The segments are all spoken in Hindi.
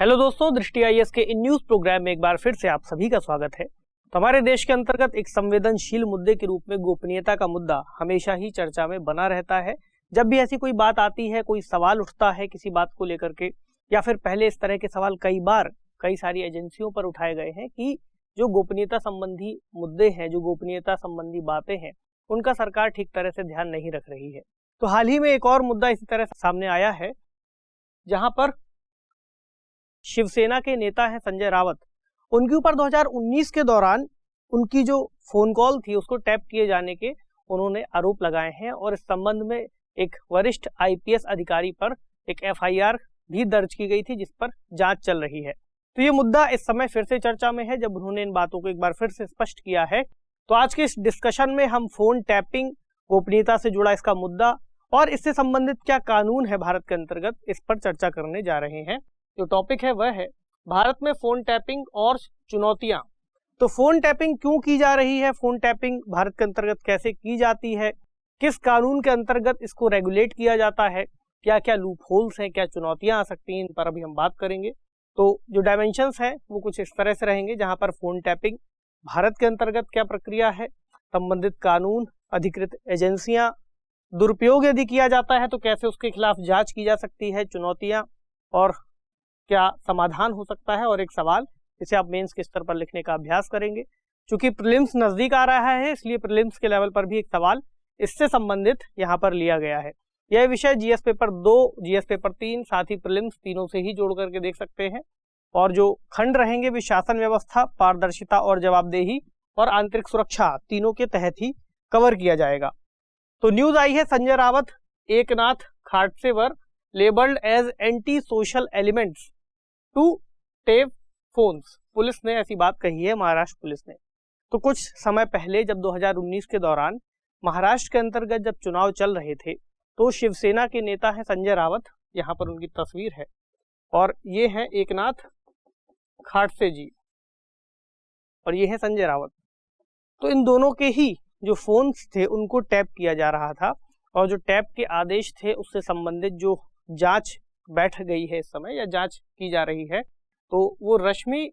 हेलो दोस्तों, दृष्टि आईएएस के इन न्यूज प्रोग्राम में एक बार फिर से आप सभी का स्वागत है। तो हमारे देश के अंतर्गत एक संवेदनशील मुद्दे के रूप में गोपनीयता का मुद्दा हमेशा ही चर्चा में बना रहता है। जब भी ऐसी कोई बात आती है, कोई सवाल उठता है किसी बात को लेकर के, या फिर पहले इस तरह के सवाल कई सारी एजेंसियों पर उठाए गए हैं कि जो गोपनीयता संबंधी मुद्दे हैं, जो गोपनीयता संबंधी बातें हैं, उनका सरकार ठीक तरह से ध्यान नहीं रख रही है। तो हाल ही में एक और मुद्दा इसी तरह सामने आया है, जहां पर शिवसेना के नेता हैं संजय रावत, उनके ऊपर 2019 के दौरान उनकी जो फोन कॉल थी उसको टैप किए जाने के उन्होंने आरोप लगाए हैं और इस संबंध में एक वरिष्ठ आईपीएस अधिकारी पर एक एफआईआर भी दर्ज की गई थी, जिस पर जांच चल रही है। तो ये मुद्दा इस समय फिर से चर्चा में है, जब उन्होंने इन बातों को एक बार फिर से स्पष्ट किया है। तो आज के इस डिस्कशन में हम फोन टैपिंग, गोपनीयता से जुड़ा इसका मुद्दा और इससे संबंधित क्या कानून है भारत के अंतर्गत, इस पर चर्चा करने जा रहे हैं। जो टॉपिक है वह है भारत में फोन टैपिंग और चुनौतियां। तो फोन टैपिंग क्यों की जा रही है, फोन टैपिंग भारत के अंतर्गत कैसे की जाती है, किस कानून के अंतर्गत इसको रेगुलेट किया जाता है, क्या क्या लूप होल्स हैं, क्या चुनौतियां आ सकती हैं, इन पर अभी हम बात करेंगे। तो जो डायमेंशंस हैं वो कुछ इस तरह से रहेंगे, जहां पर फोन टैपिंग भारत के अंतर्गत क्या प्रक्रिया है, संबंधित कानून, अधिकृत एजेंसियां, दुरुपयोग यदि किया जाता है तो कैसे उसके खिलाफ जांच की जा सकती है, चुनौतियां और क्या समाधान हो सकता है, और एक सवाल जिसे आप मेंस के स्तर पर लिखने का अभ्यास करेंगे। चूंकि प्रीलिम्स नजदीक आ रहा है, इसलिए प्रीलिम्स के लेवल पर भी एक सवाल इससे संबंधित यहाँ पर लिया गया है। यह विषय जीएस पेपर 2, जीएस पेपर 3, साथ ही प्रीलिम्स तीनों से ही जोड़ करके देख सकते हैं। और जो खंड रहेंगे वे शासन व्यवस्था, पारदर्शिता और जवाबदेही और आंतरिक सुरक्षा तीनों के तहत ही कवर किया जाएगा। तो न्यूज आई है, संजय रावत एकनाथ खाडसेवर labelled as anti social elements to tap phones. Police ने ऐसी बात कही है, महाराष्ट्र पुलिस ने। तो कुछ समय पहले जब 2019 के दौरान महाराष्ट्र के अंतर्गत जब चुनाव चल रहे थे, तो शिवसेना के नेता हैं संजय रावत, यहाँ पर उनकी तस्वीर है, और ये हैं एकनाथ खाडसे जी और ये है संजय रावत। तो इन दोनों के ही जो फोन्स थे उनको टैप किया जा रहा था, और जो टैप के आदेश थे उससे संबंधित जो जांच बैठ गई है इस समय, या जांच की जा रही है, तो वो रश्मि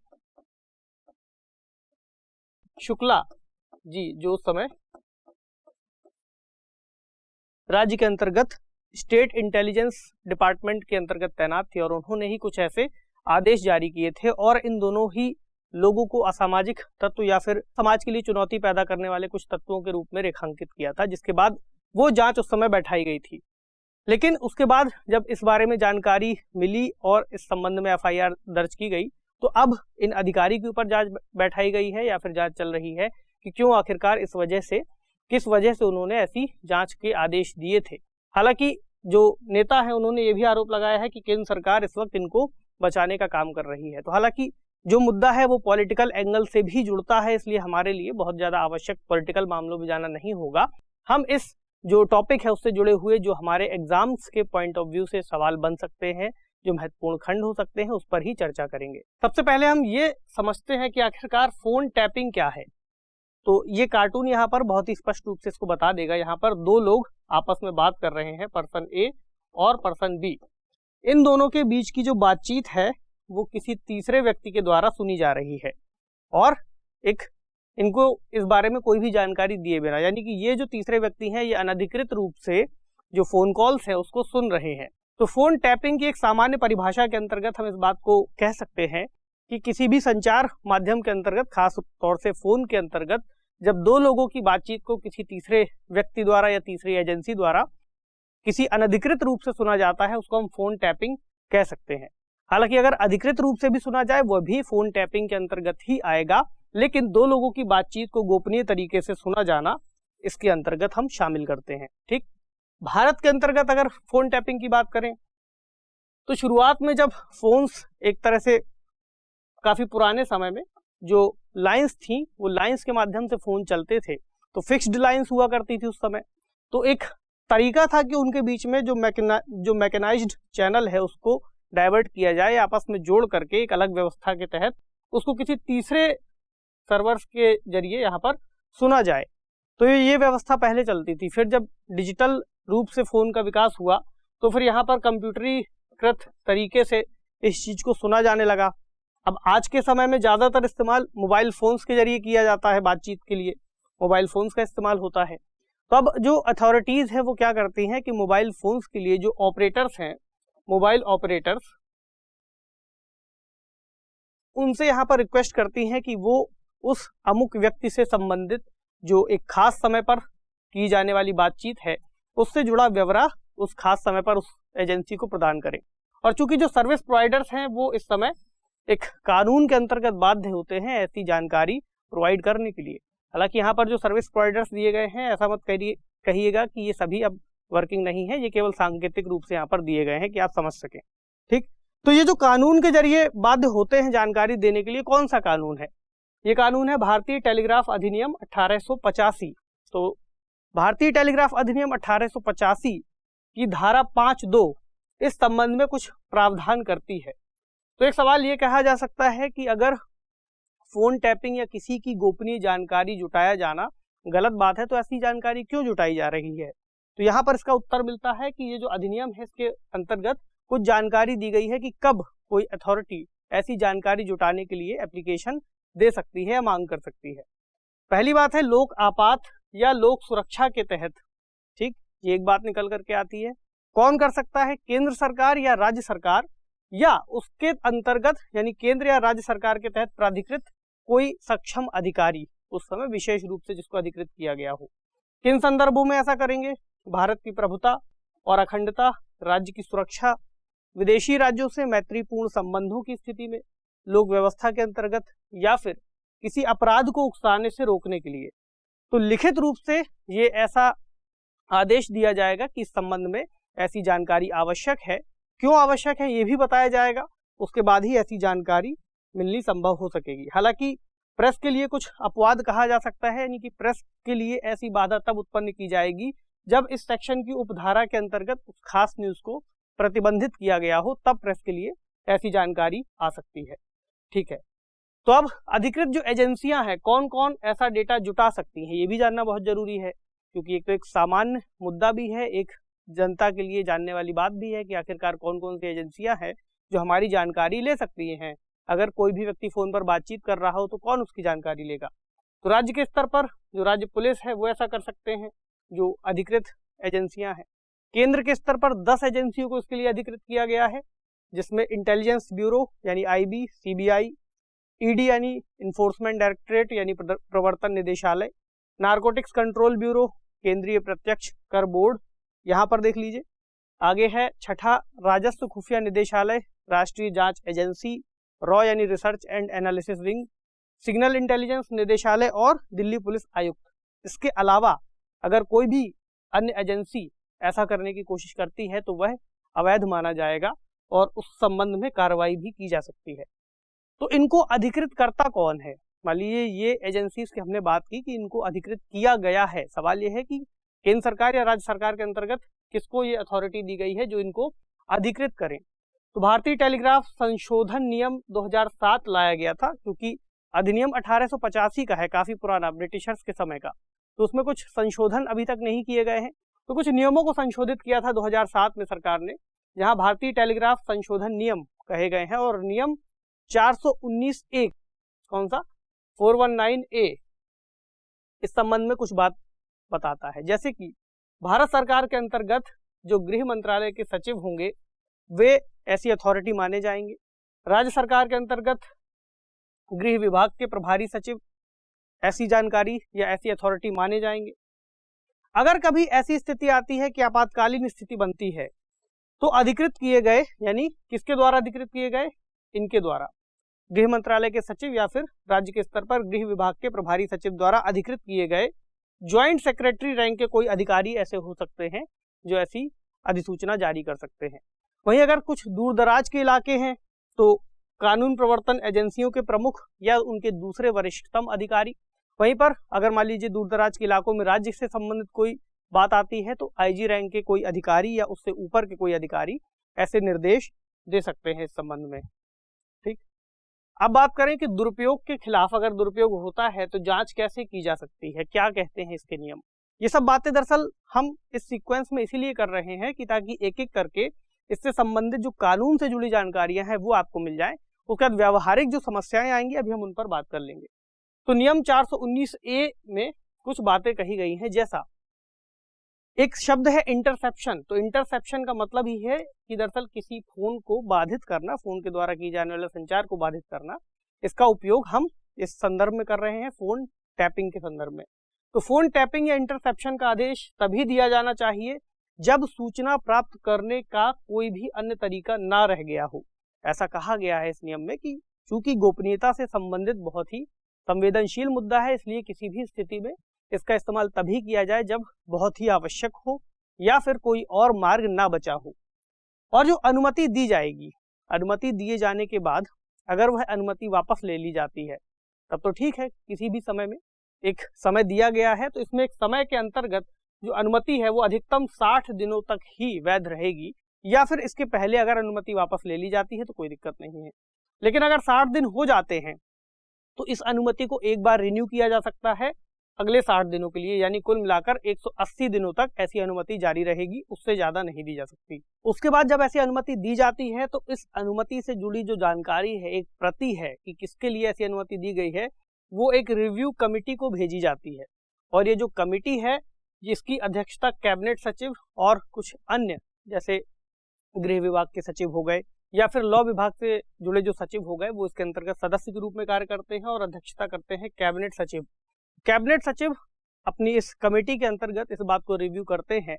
शुक्ला जी जो उस समय राज्य के अंतर्गत स्टेट इंटेलिजेंस डिपार्टमेंट के अंतर्गत तैनात थे, और उन्होंने ही कुछ ऐसे आदेश जारी किए थे और इन दोनों ही लोगों को असामाजिक तत्व या फिर समाज के लिए चुनौती पैदा करने वाले कुछ तत्वों के रूप में रेखांकित किया था, जिसके बाद वो जांच उस समय बैठाई गई थी। लेकिन उसके बाद जब इस बारे में जानकारी मिली और इस संबंध में एफआईआर दर्ज की गई, तो अब इन अधिकारी के ऊपर जांच बैठाई गई है या फिर जांच चल रही है कि क्यों, आखिरकार किस वजह से उन्होंने ऐसी जांच के आदेश दिए थे। हालांकि जो नेता है उन्होंने ये भी आरोप लगाया है कि केंद्र सरकार इस वक्त इनको बचाने का काम कर रही है। तो हालांकि जो मुद्दा है वो पॉलिटिकल एंगल से भी जुड़ता है, इसलिए हमारे लिए बहुत ज्यादा आवश्यक पॉलिटिकल मामलों में जाना नहीं होगा। हम इस जो टॉपिक है उससे जुड़े हुए जो हमारे एग्जाम्स के पॉइंट ऑफ व्यू से सवाल बन सकते हैं, जो महत्वपूर्ण खंड हो सकते हैं, उस पर ही चर्चा करेंगे। सबसे पहले हम ये समझते हैं कि आखिरकार फोन टैपिंग क्या है। तो ये कार्टून यहाँ पर बहुत ही स्पष्ट रूप से इसको बता देगा। यहाँ पर दो लोग आपस में बात कर रहे हैं, पर्सन ए और पर्सन बी। इन दोनों के बीच की जो बातचीत है वो किसी तीसरे व्यक्ति के द्वारा सुनी जा रही है, और इनको इस बारे में कोई भी जानकारी दिए बिना, यानी कि ये जो तीसरे व्यक्ति हैं ये अनधिकृत रूप से जो फोन कॉल्स है उसको सुन रहे हैं। तो फोन टैपिंग की एक सामान्य परिभाषा के अंतर्गत हम इस बात को कह सकते हैं कि किसी भी संचार माध्यम के अंतर्गत, खास तौर से फोन के अंतर्गत, जब दो लोगों की बातचीत को किसी तीसरे व्यक्ति द्वारा या तीसरी एजेंसी द्वारा किसी अनधिकृत रूप से सुना जाता है, उसको हम फोन टैपिंग कह सकते हैं। हालांकि अगर अधिकृत रूप से भी सुना जाए वह भी फोन टैपिंग के अंतर्गत ही आएगा, लेकिन दो लोगों की बातचीत को गोपनीय तरीके से सुना जाना इसके अंतर्गत हम शामिल करते हैं। ठीक, भारत के अंतर्गत अगर फोन टैपिंग की बात करें तो शुरुआत में जब फोन्स एक तरह से काफी पुराने समय में जो लाइंस थी वो लाइंस के माध्यम से फोन चलते थे, तो फिक्स्ड लाइंस हुआ करती थी उस समय। तो एक तरीका था कि उनके बीच में जो मैकेनाइज्ड चैनल है उसको डाइवर्ट किया जाए, आपस में जोड़ करके एक अलग व्यवस्था के तहत उसको किसी तीसरे सर्वर्स के जरिए यहाँ पर सुना जाए। तो ये व्यवस्था पहले चलती थी। फिर जब डिजिटल रूप से फोन का विकास हुआ तो फिर यहाँ पर कंप्यूटरीकृत तरीके से इस चीज को सुना जाने लगा। अब आज के समय में ज्यादातर इस्तेमाल मोबाइल फोन्स के जरिए किया जाता है, बातचीत के लिए मोबाइल फोन्स का इस्तेमाल होता है। तो अब जो अथॉरिटीज है वो क्या करती हैं कि मोबाइल फोन्स के लिए जो ऑपरेटर्स हैं, मोबाइल ऑपरेटर्स, उनसे यहाँ पर रिक्वेस्ट करती हैं कि वो उस अमुक व्यक्ति से संबंधित जो एक खास समय पर की जाने वाली बातचीत है उससे जुड़ा ब्यौरा उस खास समय पर उस एजेंसी को प्रदान करें। और चूंकि जो सर्विस प्रोवाइडर्स हैं वो इस समय एक कानून के अंतर्गत बाध्य होते हैं ऐसी जानकारी प्रोवाइड करने के लिए। हालांकि यहाँ पर जो सर्विस प्रोवाइडर्स दिए गए हैं, ऐसा मत कहिएगा कि ये सभी अब वर्किंग नहीं है, ये केवल सांकेतिक रूप से यहाँ पर दिए गए हैं कि आप समझ सकें। ठीक, तो ये जो कानून के जरिए बाध्य होते हैं जानकारी देने के लिए, कौन सा कानून है? ये कानून है भारतीय टेलीग्राफ अधिनियम 1885। तो भारतीय टेलीग्राफ अधिनियम 1885 की धारा 5(2) इस संबंध में कुछ प्रावधान करती है। तो एक सवाल ये कहा जा सकता है कि अगर फोन टैपिंग या किसी की गोपनीय जानकारी जुटाया जाना गलत बात है तो ऐसी जानकारी क्यों जुटाई जा रही है? तो यहाँ पर इसका उत्तर मिलता है कि ये जो अधिनियम है इसके अंतर्गत कुछ जानकारी दी गई है कि कब कोई अथॉरिटी ऐसी जानकारी जुटाने के लिए एप्लीकेशन दे सकती है या मांग कर सकती है। पहली बात है लोक आपात या लोक सुरक्षा के तहत। ठीक, ये एक बात निकल करके आती है। कौन कर सकता है? केंद्र सरकार या राज्य सरकार, या उसके अंतर्गत यानी केंद्र या राज्य सरकार के तहत प्राधिकृत कोई सक्षम अधिकारी, उस समय विशेष रूप से जिसको अधिकृत किया गया हो। किन संदर्भों में ऐसा करेंगे? भारत की प्रभुता और अखंडता, राज्य की सुरक्षा, विदेशी राज्यों से मैत्रीपूर्ण संबंधों की स्थिति में, लोक व्यवस्था के अंतर्गत, या फिर किसी अपराध को उकसाने से रोकने के लिए। तो लिखित रूप से ये ऐसा आदेश दिया जाएगा कि इस संबंध में ऐसी जानकारी आवश्यक है। क्यों आवश्यक है ये भी बताया जाएगा, उसके बाद ही ऐसी जानकारी मिलनी संभव हो सकेगी। हालांकि प्रेस के लिए कुछ अपवाद कहा जा सकता है, यानी कि प्रेस के लिए ऐसी बाधा तब उत्पन्न की जाएगी जब इस सेक्शन की उपधारा के अंतर्गत उस खास न्यूज को प्रतिबंधित किया गया हो, तब प्रेस के लिए ऐसी जानकारी आ सकती है। ठीक है, तो अब अधिकृत जो एजेंसियां हैं कौन कौन ऐसा डेटा जुटा सकती हैं ये भी जानना बहुत जरूरी है, क्योंकि एक तो एक सामान्य मुद्दा भी है, एक जनता के लिए जानने वाली बात भी है कि आखिरकार कौन कौन सी एजेंसियां हैं जो हमारी जानकारी ले सकती हैं। अगर कोई भी व्यक्ति फोन पर बातचीत कर रहा हो तो कौन उसकी जानकारी लेगा? तो राज्य के स्तर पर जो राज्य पुलिस है वो ऐसा कर सकते हैं, जो अधिकृत एजेंसियां हैं। केंद्र के स्तर पर 10 एजेंसियों को इसके लिए अधिकृत किया गया है, जिसमें इंटेलिजेंस ब्यूरो यानी IB, CBI, ED यानी इन्फोर्समेंट डायरेक्टरेट यानी प्रवर्तन निदेशालय, नारकोटिक्स कंट्रोल ब्यूरो, केंद्रीय प्रत्यक्ष कर बोर्ड, यहाँ पर देख लीजिए। आगे है छठा राजस्व खुफिया निदेशालय, राष्ट्रीय जांच एजेंसी, रॉ यानी research and analysis wing, signal intelligence निदेशालय और दिल्ली पुलिस आयुक्त। इसके अलावा अगर कोई भी अन्य एजेंसी ऐसा करने की कोशिश करती है तो वह अवैध माना जाएगा और उस संबंध में कार्रवाई भी की जा सकती है। तो इनको अधिकृत करता कौन है? मान लीजिए ये एजेंसीज की हमने बात की कि इनको अधिकृत किया गया है। सवाल ये है कि केंद्र सरकार या राज्य सरकार के अंतर्गत किसको ये अथॉरिटी दी गई है जो इनको अधिकृत करें। तो भारतीय टेलीग्राफ संशोधन नियम 2007 लाया गया था, क्योंकि अधिनियम 1885 का है, काफी पुराना, ब्रिटिशर्स के समय का, तो उसमें कुछ संशोधन अभी तक नहीं किए गए हैं। तो कुछ नियमों को संशोधित किया था 2007 में सरकार ने, जहां भारतीय टेलीग्राफ संशोधन नियम कहे गए हैं। और नियम 419(a), कौन सा? 419(a) इस संबंध में कुछ बात बताता है, जैसे कि भारत सरकार के अंतर्गत जो गृह मंत्रालय के सचिव होंगे वे ऐसी अथॉरिटी माने जाएंगे। राज्य सरकार के अंतर्गत गृह विभाग के प्रभारी सचिव ऐसी जानकारी या ऐसी अथॉरिटी माने जाएंगे। अगर कभी ऐसी स्थिति आती है कि आपातकालीन स्थिति बनती है तो अधिकृत किए गए, यानी किसके द्वारा अधिकृत किए गए? इनके द्वारा, गृह मंत्रालय के सचिव या फिर राज्य के स्तर पर गृह विभाग के प्रभारी सचिव द्वारा अधिकृत किए गए ज्वाइंट सेक्रेटरी रैंक के कोई अधिकारी ऐसे हो सकते हैं जो ऐसी अधिसूचना जारी कर सकते हैं। वहीं अगर कुछ दूर दराज के इलाके हैं तो कानून प्रवर्तन एजेंसियों के प्रमुख या उनके दूसरे वरिष्ठतम अधिकारी। वहीं पर अगर मान लीजिए दूर दराज के इलाकों में राज्य से संबंधित कोई बात आती है तो IG रैंक के कोई अधिकारी या उससे ऊपर के कोई अधिकारी ऐसे निर्देश दे सकते हैं इस संबंध में। ठीक, अब बात करें कि दुरुपयोग के खिलाफ अगर दुरुपयोग होता है तो जांच कैसे की जा सकती है, क्या कहते हैं इसके नियम। ये सब बातें दरअसल हम इस सीक्वेंस में इसीलिए कर रहे हैं कि ताकि एक एक करके इससे संबंधित जो कानून से जुड़ी जानकारियां हैं वो आपको मिल जाए। उसके बाद व्यावहारिक जो समस्याएं आएंगी अभी हम उन पर बात कर लेंगे। तो नियम 419A में कुछ बातें कही गई हैं, जैसा एक शब्द है इंटरसेप्शन। तो इंटरसेप्शन का मतलब ही है कि दरअसल किसी फोन को बाधित करना, फोन के द्वारा किए जाने वाले संचार को बाधित करना। इसका उपयोग हम इस संदर्भ में कर रहे हैं, फोन टैपिंग के संदर्भ में। तो फोन टैपिंग या इंटरसेप्शन का आदेश तभी दिया जाना चाहिए जब सूचना प्राप्त करने का कोई भी अन्य तरीका ना रह गया हो। ऐसा कहा गया है इस नियम में कि चूंकि गोपनीयता से संबंधित बहुत ही संवेदनशील मुद्दा है, इसलिए किसी भी स्थिति में इसका इस्तेमाल तभी किया जाए जब बहुत ही आवश्यक हो या फिर कोई और मार्ग ना बचा हो। और जो अनुमति दी जाएगी, अनुमति दिए जाने के बाद अगर वह अनुमति वापस ले ली जाती है तब तो ठीक है, किसी भी समय में एक समय दिया गया है, तो इसमें एक समय के अंतर्गत जो अनुमति है वो अधिकतम 60 दिनों तक ही वैध रहेगी, या फिर इसके पहले अगर अनुमति वापस ले ली जाती है तो कोई दिक्कत नहीं है। लेकिन अगर 60 दिन हो जाते हैं तो इस अनुमति को एक बार रिन्यू किया जा सकता है अगले 60 दिनों के लिए, यानी कुल मिलाकर 180 दिनों तक ऐसी अनुमति जारी रहेगी, उससे ज्यादा नहीं दी जा सकती। उसके बाद जब ऐसी अनुमति दी जाती है तो इस अनुमति से जुड़ी जो जानकारी है, एक प्रति है कि किसके लिए ऐसी अनुमति दी गई है, वो एक रिव्यू कमेटी को भेजी जाती है। और ये जो कमेटी है जिसकी अध्यक्षता कैबिनेट सचिव और कुछ अन्य जैसे गृह विभाग के सचिव हो गए या फिर लॉ विभाग से जुड़े जो सचिव हो गए, वो इसके अंतर्गत सदस्य के रूप में कार्य करते हैं और अध्यक्षता करते हैं कैबिनेट सचिव। कैबिनेट सचिव अपनी इस कमेटी के अंतर्गत इस बात को रिव्यू करते हैं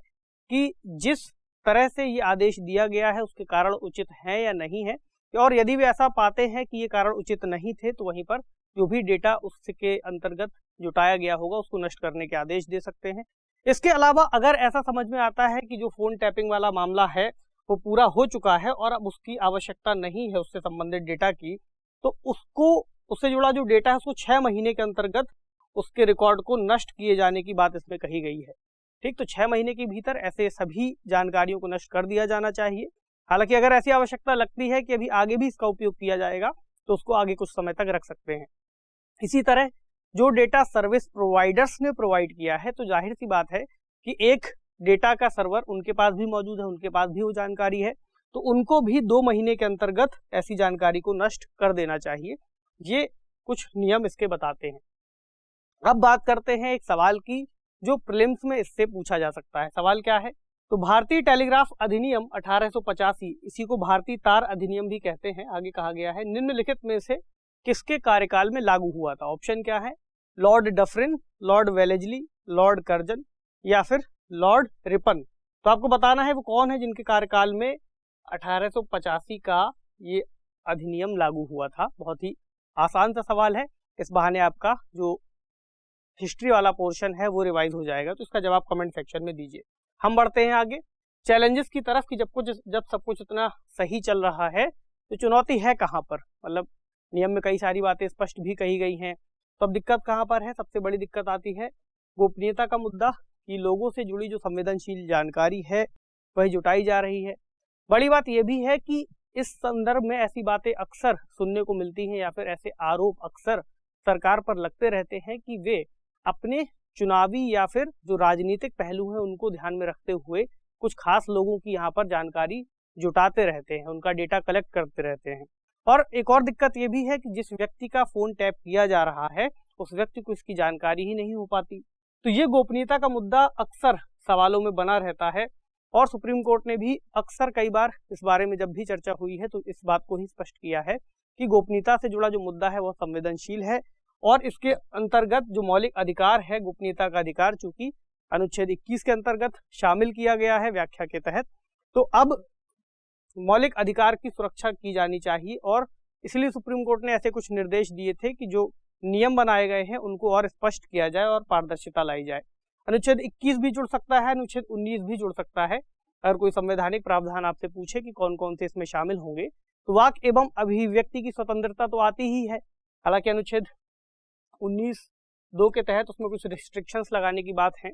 कि जिस तरह से ये आदेश दिया गया है उसके कारण उचित है या नहीं है, और यदि वे ऐसा पाते हैं कि ये कारण उचित नहीं थे तो वहीं पर जो भी डेटा उसके अंतर्गत जुटाया गया होगा उसको नष्ट करने के आदेश दे सकते हैं। इसके अलावा अगर ऐसा समझ में आता है कि जो फोन टैपिंग वाला मामला है वो पूरा हो चुका है और अब उसकी आवश्यकता नहीं है उससे संबंधित डेटा की, तो उससे जुड़ा जो डेटा है उसको 6 महीने के अंतर्गत उसके रिकॉर्ड को नष्ट किए जाने की बात इसमें कही गई है। ठीक, तो 6 महीने के भीतर ऐसे सभी जानकारियों को नष्ट कर दिया जाना चाहिए। हालांकि अगर ऐसी आवश्यकता लगती है कि अभी आगे भी इसका उपयोग किया जाएगा तो उसको आगे कुछ समय तक रख सकते हैं। इसी तरह जो डेटा सर्विस प्रोवाइडर्स ने प्रोवाइड किया है, तो जाहिर सी बात है कि एक डेटा का सर्वर उनके पास भी मौजूद है, उनके पास भी वो जानकारी है, तो उनको भी 2 महीने के अंतर्गत ऐसी जानकारी को नष्ट कर देना चाहिए। ये कुछ नियम इसके बताते हैं। अब बात करते हैं एक सवाल की जो प्रीलिम्स में इससे पूछा जा सकता है। सवाल क्या है? तो भारतीय टेलीग्राफ अधिनियम 1885, इसी को भारतीय तार अधिनियम भी कहते हैं, आगे कहा गया है निम्नलिखित में से किसके कार्यकाल में लागू हुआ था? ऑप्शन क्या है? Lord Dufferin, Lord Wellesley, Lord Curzon या फिर लॉर्ड रिपन। तो आपको बताना है वो कौन है जिनके कार्यकाल में 1885 का ये अधिनियम लागू हुआ था। बहुत ही आसान सा सवाल है, इस बहाने आपका जो हिस्ट्री वाला पोर्शन है वो रिवाइज हो जाएगा। तो इसका जवाब कमेंट सेक्शन में दीजिए। हम बढ़ते हैं आगे चैलेंजेस की तरफ कि जब सब कुछ इतना सही चल रहा है तो चुनौती है कहाँ पर? मतलब नियम में कई सारी बातें स्पष्ट भी कही गई हैं, तो अब दिक्कत कहाँ पर है? सबसे बड़ी दिक्कत आती है गोपनीयता का मुद्दा, कि लोगों से जुड़ी जो संवेदनशील जानकारी है वह जुटाई जा रही है। बड़ी बात यह भी है कि इस संदर्भ में ऐसी बातें अक्सर सुनने को मिलती हैं या फिर ऐसे आरोप अक्सर सरकार पर लगते रहते हैं कि वे अपने चुनावी या फिर जो राजनीतिक पहलू हैं उनको ध्यान में रखते हुए कुछ खास लोगों की यहाँ पर जानकारी जुटाते रहते हैं, उनका डेटा कलेक्ट करते रहते हैं। और एक और दिक्कत ये भी है कि जिस व्यक्ति का फोन टैप किया जा रहा है उस व्यक्ति को इसकी जानकारी ही नहीं हो पाती। तो ये गोपनीयता का मुद्दा अक्सर सवालों में बना रहता है और सुप्रीम कोर्ट ने भी अक्सर कई बार इस बारे में जब भी चर्चा हुई है तो इस बात को ही स्पष्ट किया है कि गोपनीयता से जुड़ा जो मुद्दा है वह संवेदनशील है और इसके अंतर्गत जो मौलिक अधिकार है गोपनीयता का अधिकार, चूंकि अनुच्छेद 21 के अंतर्गत शामिल किया गया है व्याख्या के तहत, तो अब मौलिक अधिकार की सुरक्षा की जानी चाहिए और इसलिए सुप्रीम कोर्ट ने ऐसे कुछ निर्देश दिए थे कि जो नियम बनाए गए हैं उनको और स्पष्ट किया जाए और पारदर्शिता लाई जाए। अनुच्छेद 21 भी जुड़ सकता है, अनुच्छेद 19 भी जुड़ सकता है। अगर कोई संवैधानिक प्रावधान आपसे पूछे कि कौन कौन से इसमें शामिल होंगे तो वाक एवं अभिव्यक्ति की स्वतंत्रता तो आती ही है, हालांकि अनुच्छेद 19(2) के तहत उसमें कुछ रिस्ट्रिक्शंस लगाने की बात है।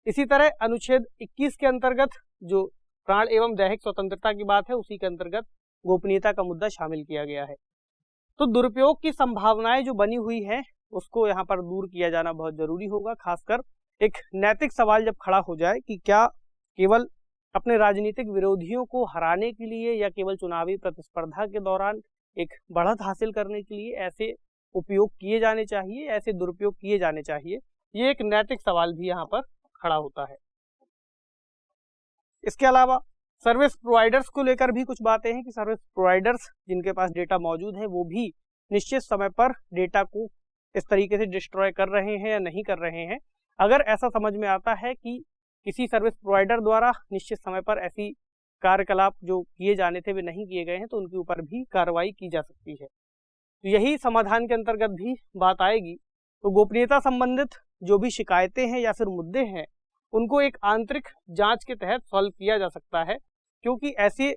इसी तरह अनुच्छेद 21 के अंतर्गत जो प्राण एवं दैहिक स्वतंत्रता की बात है उसी के अंतर्गत गोपनीयता का मुद्दा शामिल किया गया है। तो दुरुपयोग की संभावनाएं जो बनी हुई है उसको यहाँ पर दूर किया जाना बहुत जरूरी होगा। खासकर एक नैतिक सवाल जब खड़ा हो जाए कि क्या केवल अपने राजनीतिक विरोधियों को हराने के लिए या केवल चुनावी प्रतिस्पर्धा के दौरान एक बढ़त हासिल करने के लिए ऐसे उपयोग किए जाने चाहिए, ऐसे दुरुपयोग किए जाने चाहिए? ये एक नैतिक सवाल भी यहाँ पर खड़ा होता है। इसके अलावा सर्विस प्रोवाइडर्स को लेकर भी कुछ बातें हैं कि सर्विस प्रोवाइडर्स जिनके पास डेटा मौजूद है वो भी निश्चित समय पर डेटा को इस तरीके से डिस्ट्रॉय कर रहे हैं या नहीं कर रहे हैं। अगर ऐसा समझ में आता है कि किसी सर्विस प्रोवाइडर द्वारा निश्चित समय पर ऐसी कार्यकलाप जो किए जाने थे वे नहीं किए गए हैं तो उनके ऊपर भी कार्रवाई की जा सकती है। तो यही समाधान के अंतर्गत भी बात आएगी। तो गोपनीयता संबंधित जो भी शिकायतें हैं या फिर मुद्दे हैं उनको एक आंतरिक जांच के तहत सॉल्व किया जा सकता है, क्योंकि ऐसे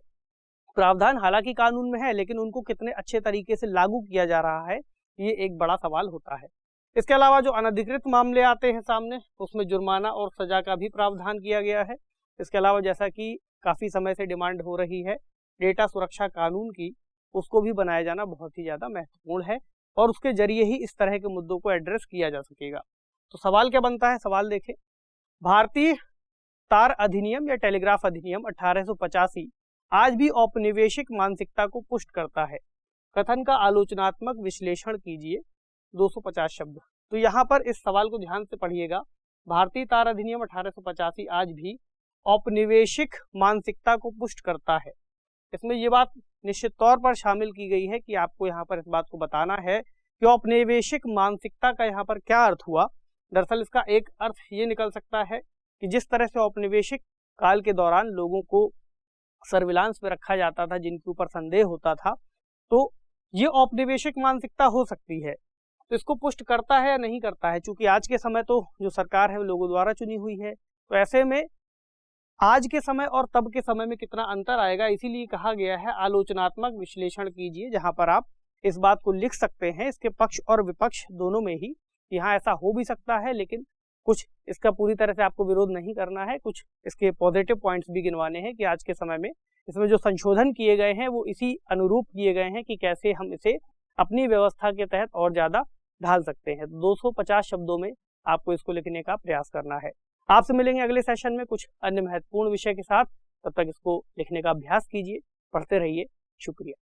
प्रावधान हालांकि कानून में है लेकिन उनको कितने अच्छे तरीके से लागू किया जा रहा है ये एक बड़ा सवाल होता है। इसके अलावा जो अनधिकृत मामले आते हैं सामने उसमें जुर्माना और सजा का भी प्रावधान किया गया है। इसके अलावा जैसा कि काफ़ी समय से डिमांड हो रही है डेटा सुरक्षा कानून की, उसको भी बनाया जाना बहुत ही ज़्यादा महत्वपूर्ण है और उसके जरिए ही इस तरह के मुद्दों को एड्रेस किया जा सकेगा। तो सवाल क्या बनता है? सवाल देखें, भारतीय तार अधिनियम या टेलीग्राफ अधिनियम 1885 आज भी औपनिवेशिक मानसिकता को पुष्ट करता है। कथन का आलोचनात्मक विश्लेषण कीजिए। 250 शब्द। तो यहाँ पर इस सवाल को ध्यान से पढ़िएगा। भारतीय तार अधिनियम 1885 आज भी औपनिवेशिक मानसिकता को पुष्ट करता है। इसमें ये बात निश्चित तौर पर शामिल की गई है कि आपको यहाँ पर इस बात को बताना है कि औपनिवेशिक मानसिकता का यहाँ पर क्या अर्थ हुआ। दरअसल इसका एक अर्थ ये निकल सकता है कि जिस तरह से औपनिवेशिक काल के दौरान लोगों को सर्विलांस में रखा जाता था, जिनके ऊपर संदेह होता था, तो ये औपनिवेशिक मानसिकता हो सकती है। तो इसको पुष्ट करता है या नहीं करता है? चूंकि आज के समय तो जो सरकार है वो लोगों द्वारा चुनी हुई है, तो ऐसे में आज के समय और तब के समय में कितना अंतर आएगा, इसीलिए कहा गया है आलोचनात्मक विश्लेषण कीजिए, जहां पर आप इस बात को लिख सकते हैं इसके पक्ष और विपक्ष दोनों में ही। यहाँ ऐसा हो भी सकता है लेकिन कुछ इसका पूरी तरह से आपको विरोध नहीं करना है, कुछ इसके पॉजिटिव पॉइंट्स भी गिनवाने हैं कि आज के समय में इसमें जो संशोधन किए गए हैं वो इसी अनुरूप किए गए हैं कि कैसे हम इसे अपनी व्यवस्था के तहत और ज़्यादा ढाल सकते हैं। 250 शब्दों में आपको इसको लिखने का प्रयास करना है। आपसे मिलेंगे अगले सेशन में कुछ अन्य महत्वपूर्ण विषय के साथ। तब तक इसको लिखने का अभ्यास कीजिए, पढ़ते रहिए। शुक्रिया।